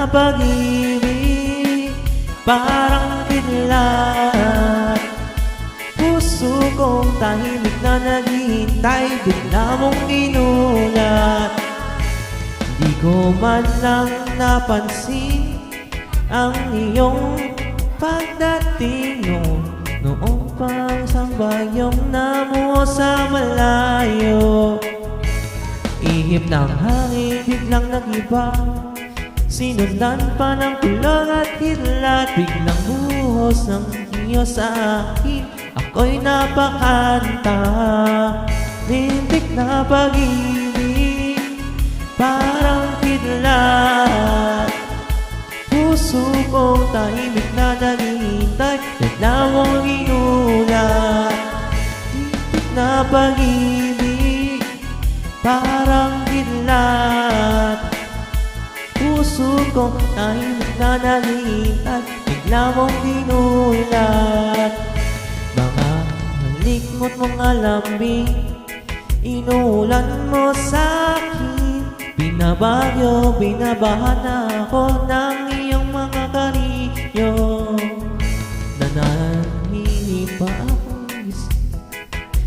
na pag-ibig, parang bigla. Puso kong tahimik na naghihintay, bigla mong inulat. Di ko man lang napansin ang iyong pagdating noong pang sambayong namuo sa malayo. Ihip ng hangin biglang nag-iba, sinundan pa ng kulog at kidlat. Biglang buhos ng iyo sa akin, ako'y napakanta. Lintik na pag-ibig, parang kidlat. Puso kong tahimik na naghihintay, bigla mong inulat. Lintik na pag-ibig, parang kidlat. Puso kong tahimik na naghihintay, bigla mong inulat. Mga malikmot mong alambing, inuulan mo sa'kin. Binabagyo, binabahan ako ng iyong mga karinyo. Nananahimik pa akong gising,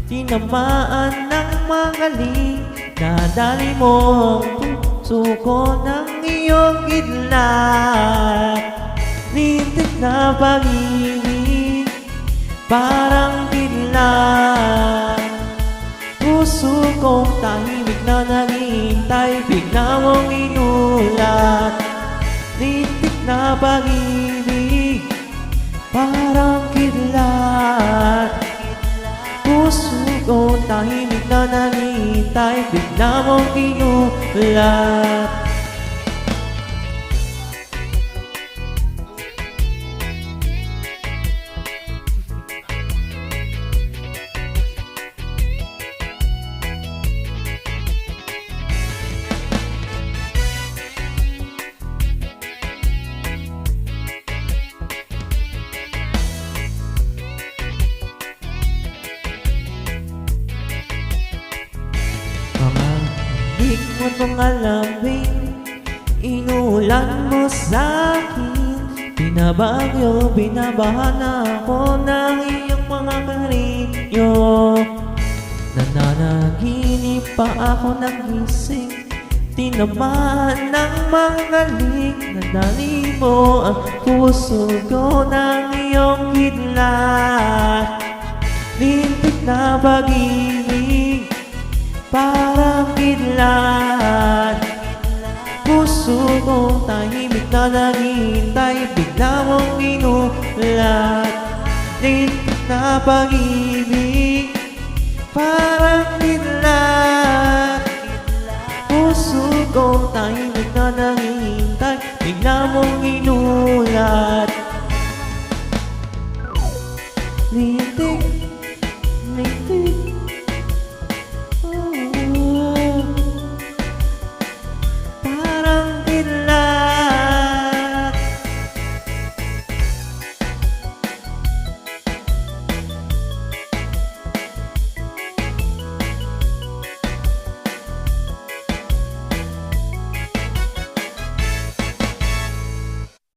tinamaan ng magaling. Nadali mo ang puso ko ng iyong kidlat. Lintik na pag-ibig, parang kidlat. Puso kong tahimik na naghihintay, bigla mong inulat. Lintik na pag-ibig, parang kidlat. Puso kong tahimik na naghihintay, bigla mong inulat. Mga hikmot mong alambing, inulan mo sa'kin. Binabagyo, binabahan ako ng iyong mga karinyo. Nananaginip pa ako nagising, tinamaan ng mga lig. Nadali mo ang puso ko ng iyong kidlat. Lintik na pag-ibig, parang kidlat. Puso kong tahimik na naghihintay, bigla mong inulat. Lintik na pag-ibig, parang